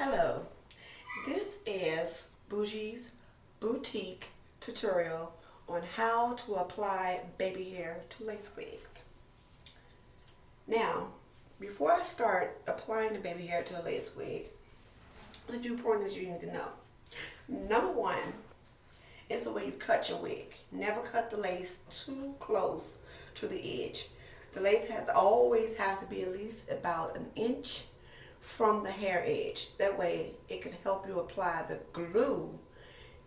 Hello, this is Bougie's Boutique tutorial on how to apply baby hair to lace wigs. Now, before I start applying the baby hair to the lace wig, the few pointers you need to know. Number one is the way you cut your wig. Never cut the lace too close to the edge. The lace always has to be at least about an inch from the hair edge. That way it can help you apply the glue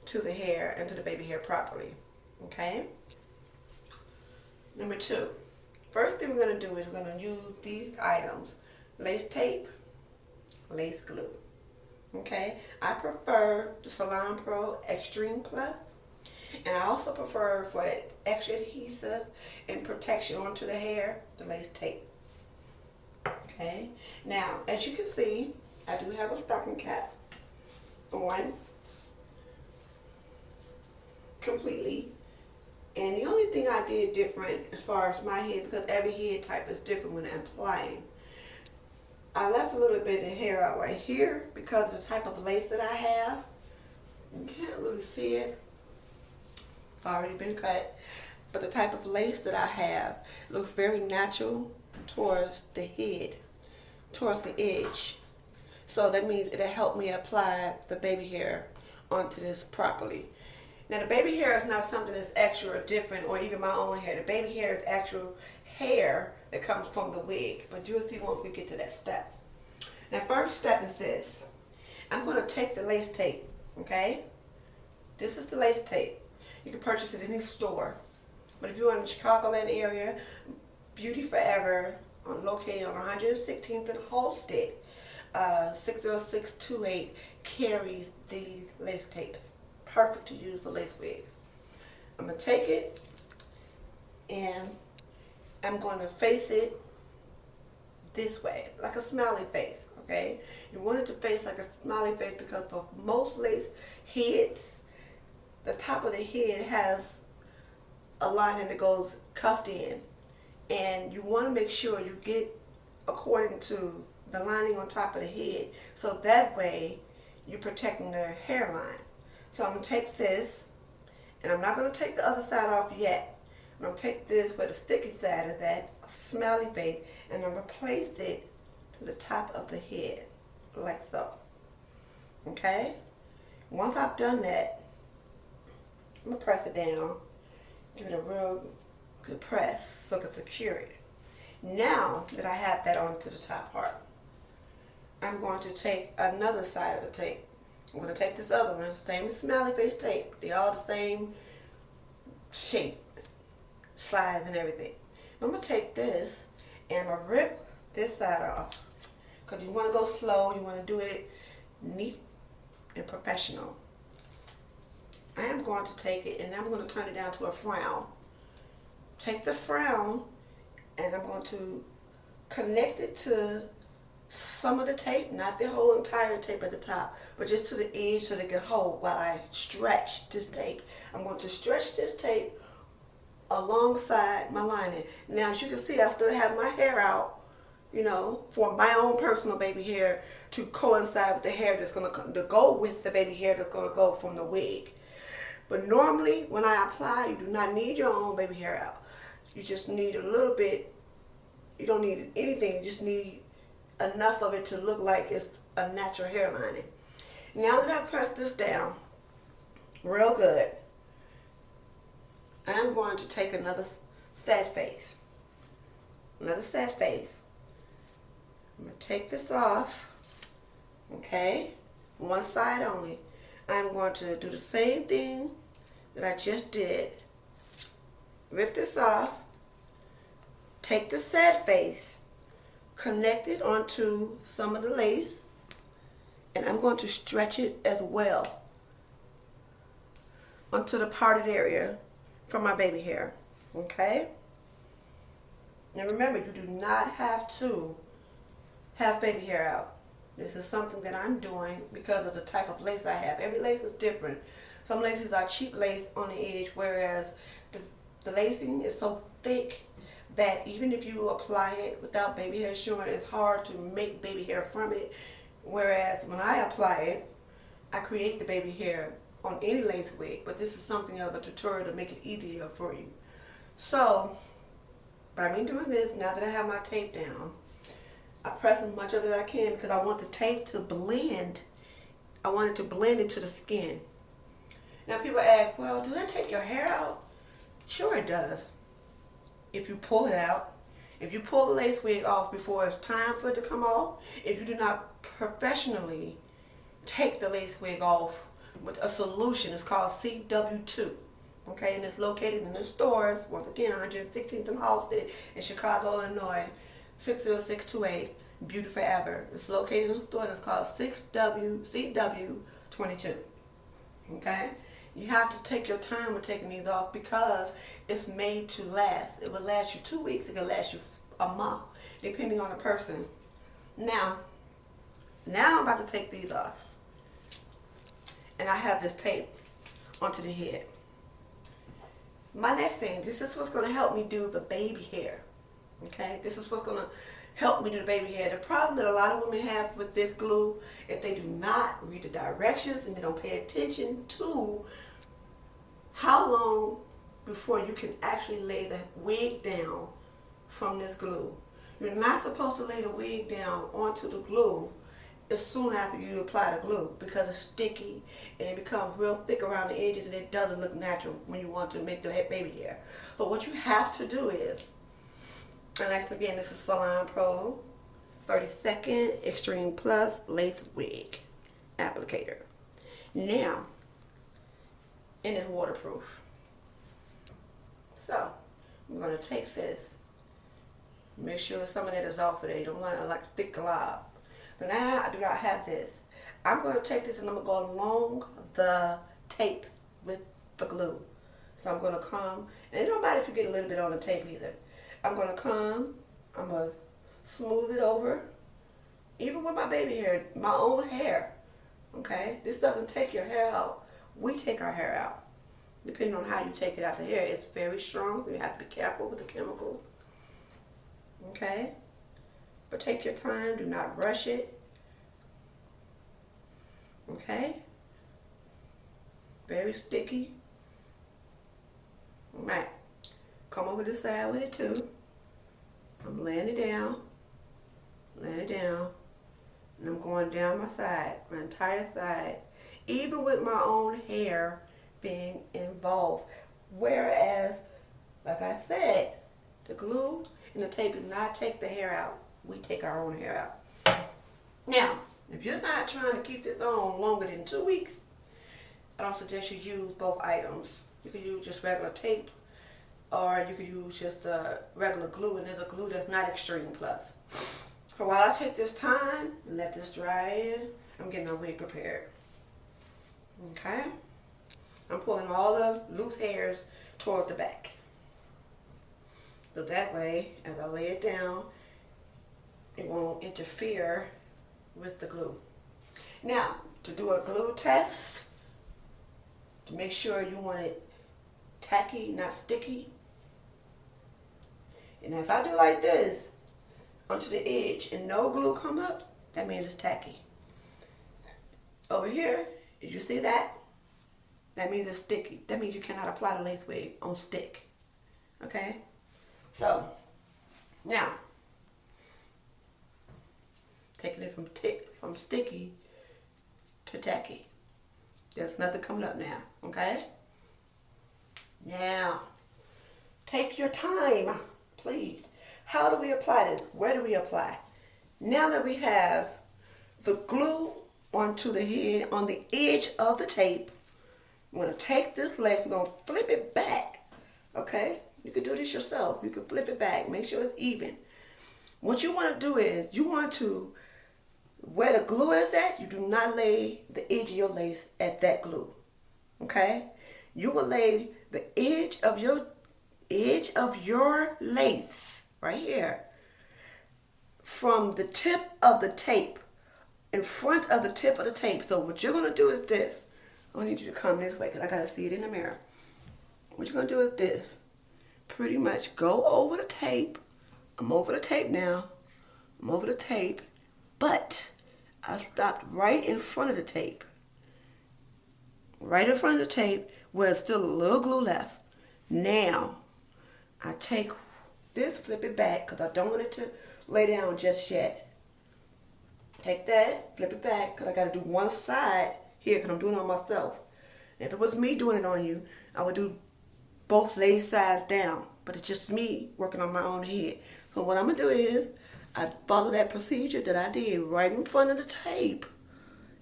to the hair and to the baby hair properly. Okay? Number two, first thing we're going to do is we're going to use these items: lace tape, lace glue. Okay? I prefer the Salon Pro Extreme Plus, and I also prefer, for extra adhesive and protection onto the hair, the lace tape. Okay, now as you can see, I do have a stocking cap on completely, and the only thing I did different as far as my head, because every head type is different when I'm applying, I left a little bit of hair out right here because of the type of lace that I have. You can't really see it, it's already been cut, but the type of lace that I have looks very natural towards the head, towards the edge. So that means it'll help me apply the baby hair onto this properly. Now the baby hair is not something that's extra or different, or even my own hair. The baby hair is actual hair that comes from the wig, but you'll see once we get to that step. Now first step is this. I'm going to take the lace tape, okay? This is the lace tape. You can purchase it in any store. But if you're in the Chicagoland area, Beauty Forever, located on 116th and Halsted, 60628, carries these lace tapes. Perfect to use for lace wigs. I'm going to take it and I'm going to face it this way, like a smiley face, okay? You want it to face like a smiley face because for most lace heads, the top of the head has a lining that goes cuffed in, and you want to make sure you get according to the lining on top of the head, so that way you're protecting the hairline. So I'm going to take this, and I'm not going to take the other side off yet. I'm going to take this where the sticky side is at, a smiley face, and I'm going to place it to the top of the head, like so. Okay? Once I've done that, I'm going to press it down. Give it a real good press so it can secure it. Now that I have that onto the top part, I'm going to take another side of the tape. I'm going to take this other one, same smiley face tape. They're all the same shape, size, and everything. I'm going to take this and I'm going to rip this side off. Because you want to go slow, you want to do it neat and professional. I am going to take it and I'm going to turn it down to a frown. Take the frown and I'm going to connect it to some of the tape, not the whole entire tape at the top, but just to the edge so they can hold while I stretch this tape. I'm going to stretch this tape alongside my lining. Now as you can see, I still have my hair out, for my own personal baby hair to coincide with the hair that's going to go with the baby hair that's going to go from the wig. But normally, when I apply, you do not need your own baby hair out. You just need a little bit. You don't need anything. You just need enough of it to look like it's a natural hair lining. Now that I press this down real good, I'm going to take another sad face. Another sad face. I'm going to take this off. Okay? One side only. I'm going to do the same thing that I just did. Rip this off. Take the sad face. Connect it onto some of the lace. And I'm going to stretch it as well onto the parted area from my baby hair. Okay? Now remember, you do not have to have baby hair out. This is something that I'm doing because of the type of lace I have. Every lace is different. Some laces are cheap lace on the edge, whereas the lacing is so thick that even if you apply it without baby hair showing, it's hard to make baby hair from it. Whereas when I apply it, I create the baby hair on any lace wig, but this is something of a tutorial to make it easier for you. So, by me doing this, now that I have my tape down, I press as much of it as I can because I want the tape to blend. I want it to blend into the skin. Now people ask, well, does that take your hair out? Sure it does. If you pull it out, if you pull the lace wig off before it's time for it to come off, if you do not professionally take the lace wig off with a solution, it's called CW2. Okay, and it's located in the stores, once again, 116th and Halsted in Chicago, Illinois, 60628, Beauty Forever. It's located in the store and it's called CW22. Okay? You have to take your time with taking these off because it's made to last. It will last you 2 weeks, it can last you a month, depending on the person. Now I'm about to take these off. And I have this tape onto the head. My next thing, this is what's going to help me do the baby hair. Okay, this is what's going to help me do the baby hair. The problem that a lot of women have with this glue, if they do not read the directions and they don't pay attention to how long before you can actually lay the wig down from this glue. You're not supposed to lay the wig down onto the glue as soon after you apply the glue because it's sticky and it becomes real thick around the edges and it doesn't look natural when you want to make the baby hair. So what you have to do is, and next again, this is Salon Pro 30-second Extreme Plus Lace Wig Applicator. Now, and it's waterproof. So, I'm going to take this, make sure some of that is off of there. You don't want it like a thick glob. So now I do not have this. I'm going to take this and I'm going to go along the tape with the glue. So I'm going to come, and it don't matter if you get a little bit on the tape either. I'm going to come, I'm going to smooth it over, even with my baby hair, my own hair. Okay? This doesn't take your hair out. We take our hair out. Depending on how you take it out the hair, it's very strong. You have to be careful with the chemicals. Okay? But take your time. Do not rush it. Okay? Very sticky. Alright. Come over this side with it too. I'm laying it down. Laying it down. And I'm going down my side. My entire side. Even with my own hair being involved. Whereas, like I said, the glue and the tape do not take the hair out. We take our own hair out. Now, if you're not trying to keep this on longer than 2 weeks, I don't suggest you use both items. You can use just regular tape, or you can use just regular glue, and there's a glue that's not Extreme Plus. So while I take this time and let this dry in, I'm getting my wig prepared. Okay? I'm pulling all the loose hairs towards the back. So that way, as I lay it down, it won't interfere with the glue. Now, to do a glue test, to make sure you want it tacky, not sticky. And if I do like this, onto the edge, and no glue come up, that means it's tacky. Over here, did you see that? That means it's sticky. That means you cannot apply the lace wig on stick. Okay? So, now, taking it from sticky to tacky. There's nothing coming up now, okay? Now, take your time, please. How do we apply this? Where do we apply? Now that we have the glue onto the head, on the edge of the tape, we're going to take this lace, we're going to flip it back, okay? You can do this yourself. You can flip it back. Make sure it's even. What you want to do is, you want to, where the glue is at, you do not lay the edge of your lace at that glue, okay? You will lay the edge of your lace right here from the tip of the tape, in front of the tip of the tape. So what you're going to do is this. I need you to come this way because I got to see it in the mirror. What you're going to do is this. Pretty much go over the tape. I'm over the tape now. I'm over the tape. But I stopped right in front of the tape. Right in front of the tape where there's still a little glue left. Now, I take this, flip it back, because I don't want it to lay down just yet. Take that, flip it back, because I got to do one side here, because I'm doing it on myself. If it was me doing it on you, I would do both lay sides down. But it's just me working on my own head. So what I'm going to do is, I follow that procedure that I did right in front of the tape.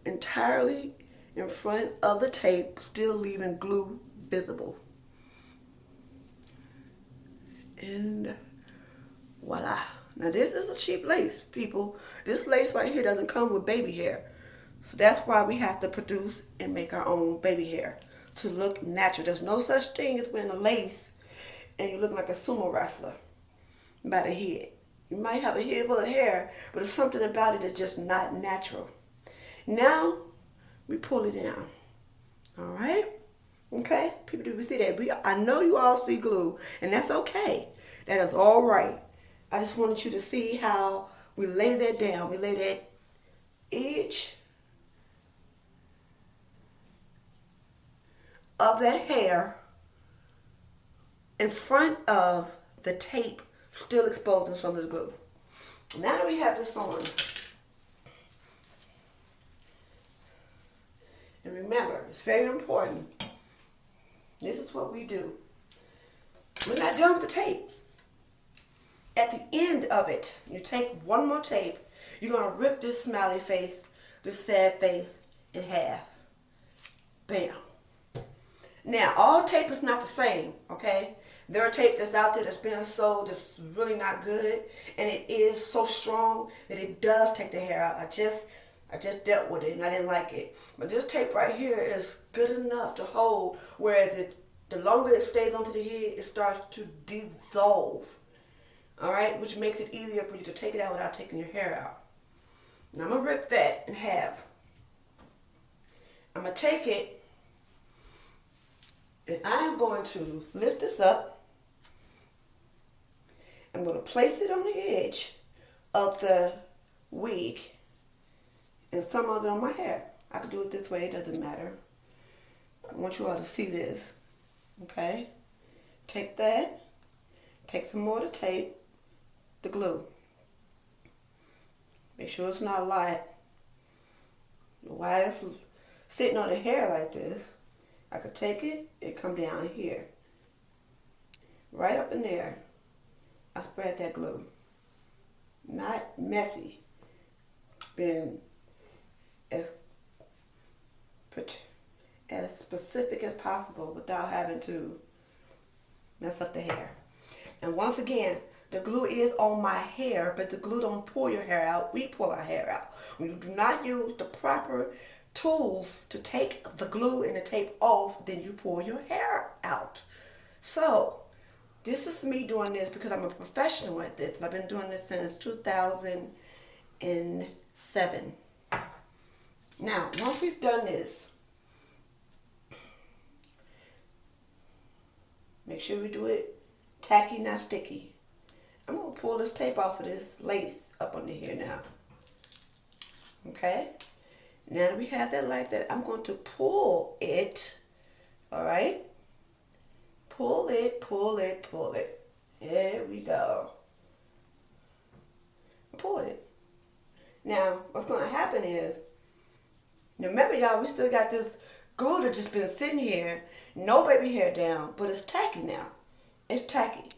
Entirely in front of the tape, still leaving glue visible. And voila. Now this is a cheap lace, people. This lace right here doesn't come with baby hair. So that's why we have to produce and make our own baby hair to look natural. There's no such thing as wearing a lace and you look like a sumo wrestler by the head. You might have a head full of hair, but there's something about it that's just not natural. Now, we pull it down. All right? Okay? People, do we see that? I know you all see glue, and that's okay. That is all right. I just wanted you to see how we lay that down. We lay that edge of that hair in front of the tape, still exposing some of the glue. Now that we have this on, and remember, it's very important. This is what we do. We're not done with the tape. At the end of it, you take one more tape. You're going to rip this smiley face, this sad face, in half. Bam. Now, all tape is not the same, okay? There are tape that's out there that's been sold that's really not good, and it is so strong that it does take the hair out. I just dealt with it and I didn't like it. But this tape right here is good enough to hold, whereas the longer it stays onto the head, it starts to dissolve. Alright, which makes it easier for you to take it out without taking your hair out. Now I'm going to rip that in half. I'm going to take it and I'm going to lift this up. I'm going to place it on the edge of the wig and some of it on my hair. I can do it this way, it doesn't matter. I want you all to see this. Okay? Take that. Take some more of the tape, the glue. Make sure it's not light. While this is sitting on the hair like this, I could take it and come down here. Right up in there, I spread that glue. Not messy. Been as specific as possible without having to mess up the hair. And once again, the glue is on my hair, but the glue don't pull your hair out. We pull our hair out. When you do not use the proper tools to take the glue and the tape off, then you pull your hair out. So, this is me doing this because I'm a professional at this. And I've been doing this since 2007. Now, once we've done this, make sure we do it tacky, not sticky. I'm going to pull this tape off of this lace up under here now. Okay? Now that we have that like that, I'm going to pull it. Alright? Pull it, pull it, pull it. There we go. Pull it. Now, what's going to happen is, now remember y'all, we still got this glue that just been sitting here, no baby hair down, but it's tacky now. It's tacky.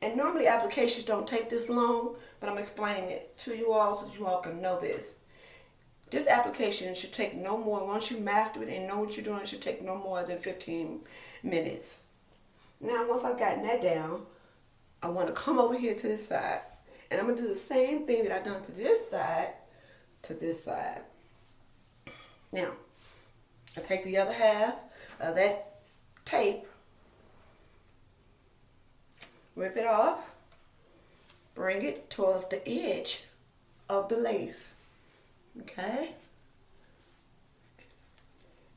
And normally applications don't take this long, but I'm explaining it to you all so you all can know this. This application should take no more, once you master it and know what you're doing, it should take no more than 15 minutes. Now, once I've gotten that down, I want to come over here to this side. And I'm going to do the same thing that I've done to this side. Now, I take the other half of that tape, rip it off, bring it towards the edge of the lace. Okay?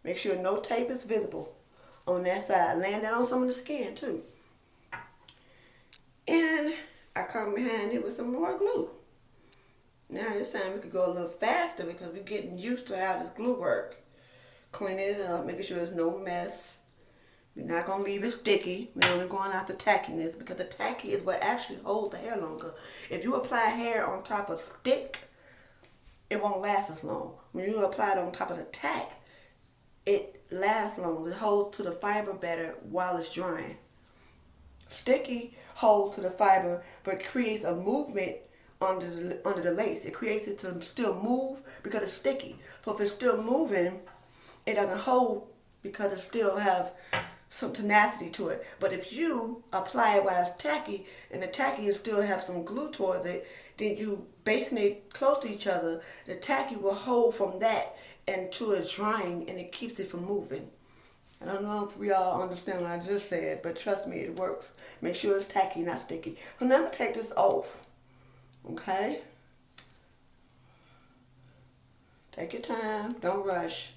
Make sure no tape is visible on that side. Land that on some of the skin too. And I come behind it with some more glue. Now this time we could go a little faster because we're getting used to how this glue work. Cleaning it up, making sure there's no mess. We're not going to leave it sticky. We're only going out the tackiness because the tacky is what actually holds the hair longer. If you apply hair on top of stick, it won't last as long. When you apply it on top of the tack, it lasts longer. It holds to the fiber better while it's drying. Sticky holds to the fiber but creates a movement under the lace. It creates it to still move because it's sticky. So if it's still moving, it doesn't hold because it still have some tenacity to it. But if you apply it while it's tacky and the tacky still have some glue towards it, then you basting it close to each other, the tacky will hold from that until it's drying and it keeps it from moving. I don't know if we all understand what I just said, but trust me, it works. Make sure it's tacky, not sticky. So now I'm going to take this off. Okay? Take your time. Don't rush.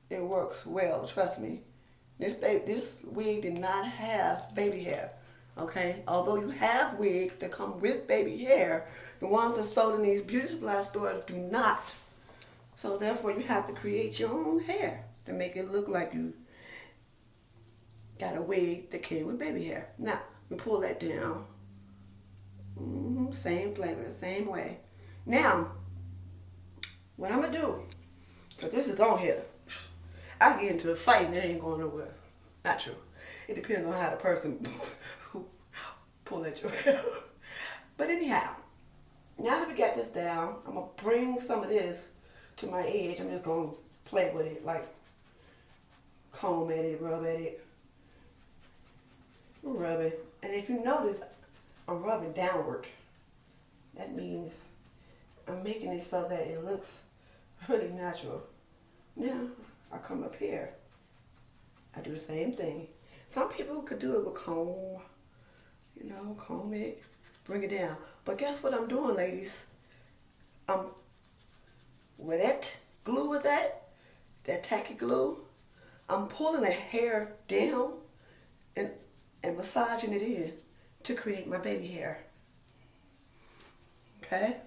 It works well, trust me. This wig did not have baby hair, okay? Although you have wigs that come with baby hair, the ones that sold in these beauty supply stores do not. So therefore, you have to create your own hair to make it look like you got a wig that came with baby hair. Now, we pull that down. Same flavor, same way. Now, what I'm going to do, because this is on here, I get into a fight and it ain't going nowhere. Not true. It depends on how the person who pull at your hair. But anyhow, now that we got this down, I'm going to bring some of this to my edge. I'm just going to play with it, like comb at it, rub at it. Rub it. And if you notice, I'm rubbing downward. That means I'm making it so that it looks really natural. Now, I come up here. I do the same thing. Some people could do it with comb. You know, comb it, bring it down. But guess what I'm doing, ladies? Where that glue is at, that tacky glue, I'm pulling the hair down and massaging it in to create my baby hair. Okay?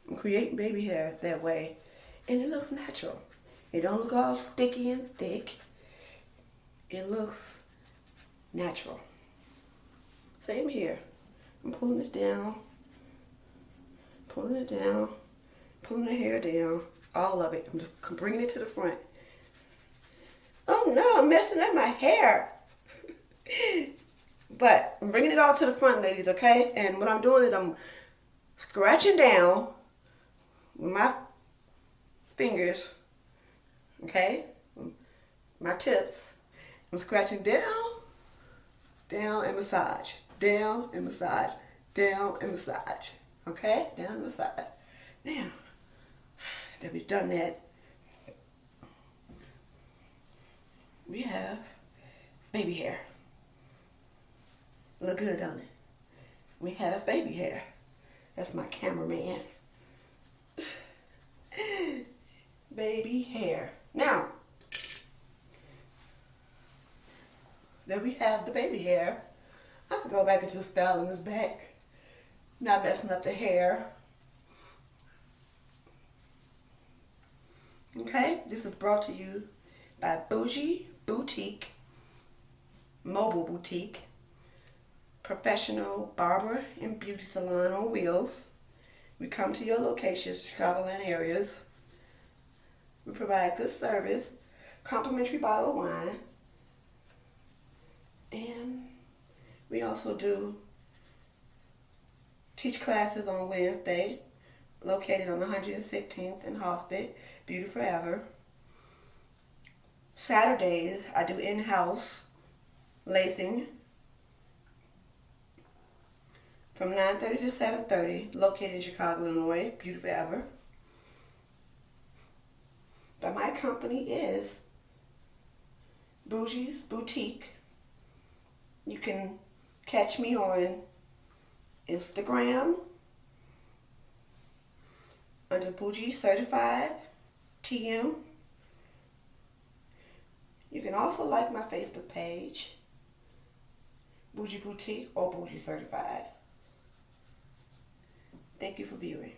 I'm creating baby hair that way. And it looks natural. It don't look all sticky and thick. It looks natural. Same here. I'm pulling it down, pulling it down, pulling the hair down, all of it. I'm just bringing it to the front. Oh no, I'm messing up my hair. But I'm bringing it all to the front, ladies, okay? And what I'm doing is I'm scratching down with my fingers, okay? My tips. I'm scratching down, down and massage, down and massage, down and massage, okay? Down and massage. Now, that we've done that, we have baby hair. Look good, don't it? We have baby hair. That's my cameraman. Baby hair. Now, that we have the baby hair, I can go back into styling this back, not messing up the hair. Okay, this is brought to you by Bougie Boutique, Mobile Boutique, professional barber and beauty salon on wheels. We come to your locations, Chicagoland areas. We provide good service, complimentary bottle of wine, and we also do teach classes on Wednesday, located on 116th and Halsted, Beauty Forever. Saturdays, I do in-house lacing from 9:30 to 7:30, located in Chicago, Illinois, Beauty Forever. But my company is Bougie's Boutique. You can catch me on Instagram under Bougie Certified TM. You can also like my Facebook page, Bougie Boutique or Bougie Certified. Thank you for viewing.